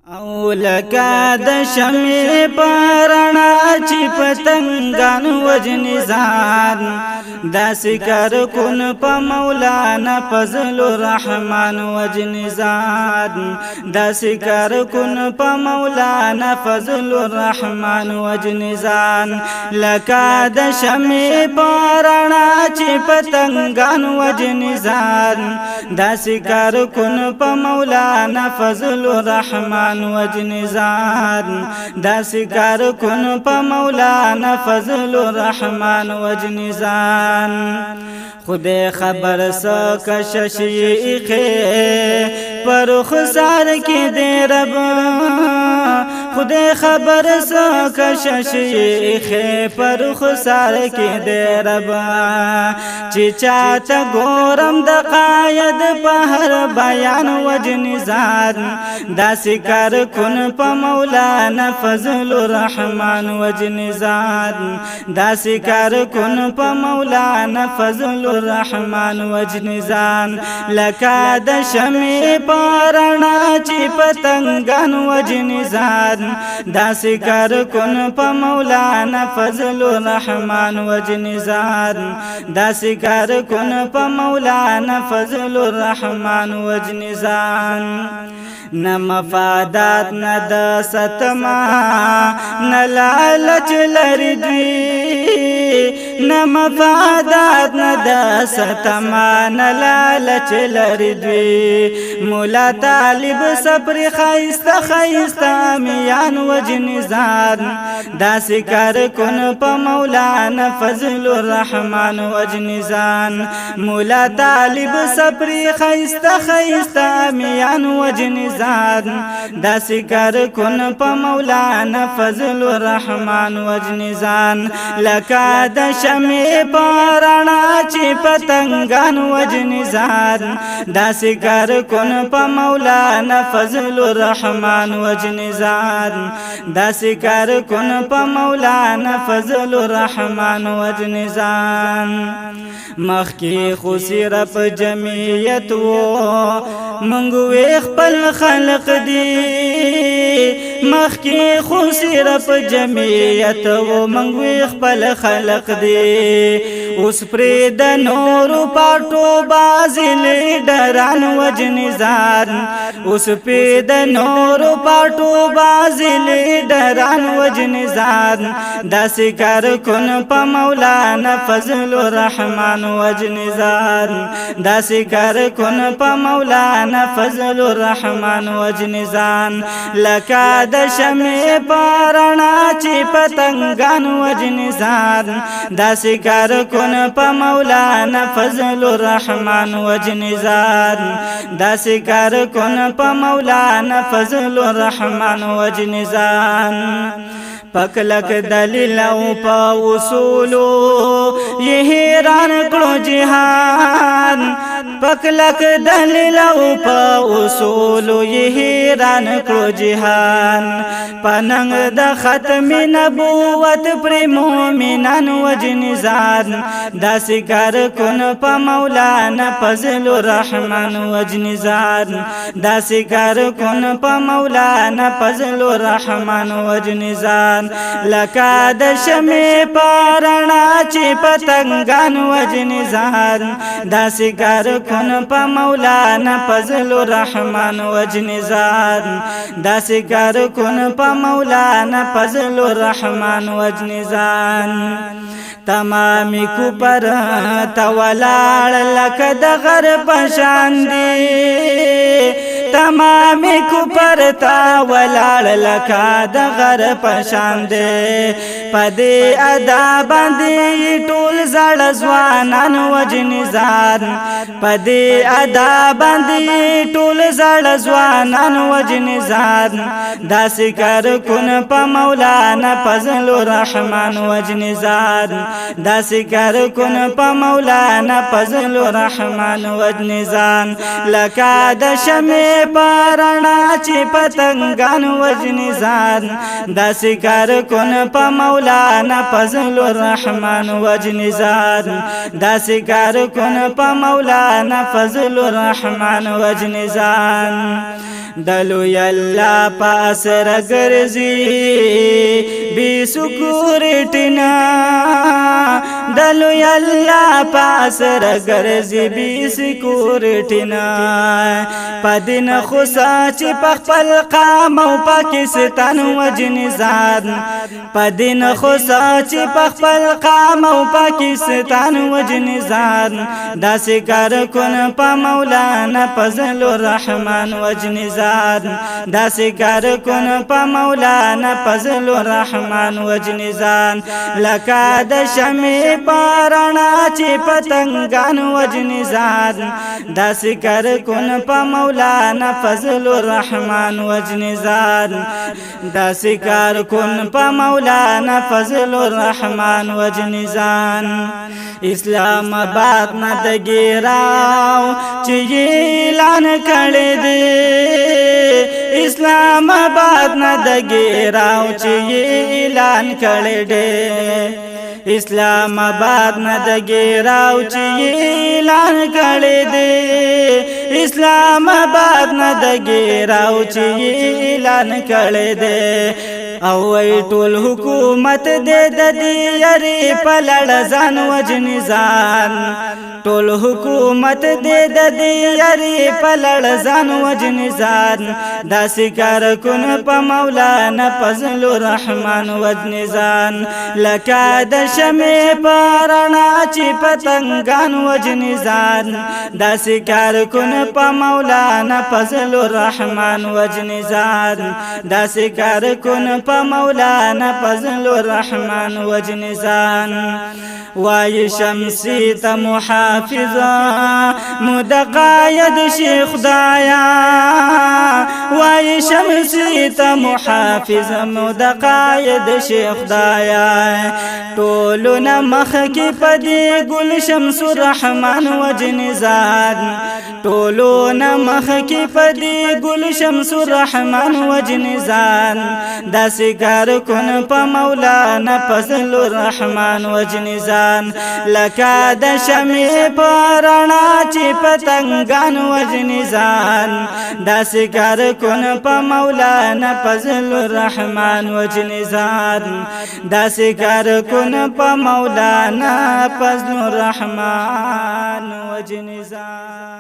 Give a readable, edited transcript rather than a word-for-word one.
او لکا د شمع پرانا چی پتنگان وجنی زان داسی کر کن پا مولانا فضل الرحمن وجنی زان داسی کر کن پا مولانا فضل الرحمن وجنی زان لکا د شمع پرانا چی پتنگان وجنی زان داسی کر کن پا مولانا فضل الرحمن وجنی زان داسی کار کن پا مولانا فضل الرحمن وجنی زان خدای خبر سا کششیخے پر خسار کی دے رب خدای خبر سا کششیخے پر خسار کی دے رب چی چاہتا گورم دا قاید پہر بیان وجنی زان داسی کار کن پا مولانا فضل الرحمن وجنی زان داسی کار کن پا مولانا فضل الرحمن وجنی زان لکا د شمع پرانا چی پتنگان وجنی زان داسی کار کن پا مولانا فضل الرحمن وجنی زان داسی کار کن پا مولانا فضل الرحمن وجنی زان نہ مفادات نہ د ستما نہ لالچ لری دوی نہ مفادات نہ د ستما نہ لالچ لری دوی مولا طالب صبر خیستا خیستا میان وجنی زان داسی کار کن پا مولانا فضل الرحمن وجنی زان مولا طالب صبر خیستا خیستا میان وجنی زان داسی کار کن پا مولانا فضل الرحمن وجنی زان لکا د شمع پرانا چی پتنگان وجنی زان داسی کار کن پا مولانا فضل الرحمن وجنی زان داسی کار کن پا مولانا فضل الرحمن وجنی زان مخی خوصی رب جمعیت و منگوی خپل خلق دی مخی خوصی رب جمعیت و منگوی خپل خلق دی اس پرید نورو پاٹو بازی لیڈران وجنی زان اس پرید نورو پاٹو بازی لیڈران وجنی زان داسی کار کن پا مولانا فضل الرحمن وجنی زان داسی کار کن پا مولانا فضل الرحمن وجنی زان لکا د شمع پرانا چی پتنگان وجنی زان داسی کار کن پا مولانا فضل الرحمن وجنی زان داسی کار کن پا مولانا فضل الرحمن وجنی زان پکلک دلیل او پا اصولو یہ حیران کڑو جہان پکلک دلیل او پا اصولو یہ حیران کڑو جہان پننگ دا ختم نبوت پر مومنان وجنی زان داسی کار کن پا مولانا فضل الرحمن وجنی زان داسی کار کن پا مولانا فضل الرحمن وجنی زان لکا د شمع پرانا چی پتنگان وجنی زان داسی کار کن پا مولانا فضل الرحمن وجنی زان داسی کار کن پا مولانا فضل الرحمن وجنی زان تمامی کو پر تولاڑ لک د غر پشان دی تمامی کو پر تولاڑ لک د غر پشان دی پدی ادا باندی ټول زړ ځوانان وجنی زان پدی ادا باندی ټول زړ ځوانان وجنی زان داسی کار کن پا مولانا فضل الرحمن وجنی زان داسی کار کن پا مولانا فضل الرحمن وجنی زان لکا د شمع پرانا چی پتنگان وجنی زان داسی کار کن پا مولانا فضل الرحمن وجنی زان داسی کار کن پا مولانا فضل الرحمن وجنی زان دلو یالله پاس رگرزی بی سکورٹنا دلو یالله پاس رگرزی بی سکورٹنا پدین خوصا چی پخپل قام و پاکستان وجن زاد پدین خوصا چی پخپل قام و پاکستان وجن زاد داسی کار کن پا مولانا فضل الرحمن وجن زاد داسی کار کن پا مولانا فضل الرحمن وجن زاد لکا د شمی پارانا چی پتنگان وجن زاد داسی کار کن پا مولانا فضل الرحمن وجن زاد داسی کار کن پا مولانا فضل الرحمن وجن زاد اسلام آباد نہ دگیراو چی اعلان کړی دی اسلام آباد نہ دگیراو چی اعلان کړی دی اسلام آباد نہ دگیراو چی اعلان کړی دی اسلام آباد نہ دگیراو چی اعلان کړی دی او وی ټول حکومت دے ددی یری پلړ ځان وجن ځان ټول حکومت دے ددی یری پلړ ځان وجن ځان داسې کار کن په مولانا فضل الرحمن وجن ځان لکه د شمع پرانا چې پتنګان وجن ځان داسې کار کن په مولانا فضل الرحمن وجن ځان داسې کار کن مولانا فضل الرحمن وجن زان وای شمسی تا محافظا مدقاید شیخ دایا وای شمسی تا محافظا مدقاید شیخ دایا طولنا مخ کی پدی گل شمس الرحمن وجن زاد طولنا مخ کی پدی گل شمس الرحمن وجن زاد داسی کار کن پا مولانا فضل الرحمن وجن زان لکا د شمع پرانا چی پتنگان وجن زان داسی کار کن پا مولانا فضل الرحمن وجن زان داسی کار کن پا مولانا فضل الرحمن وجن زان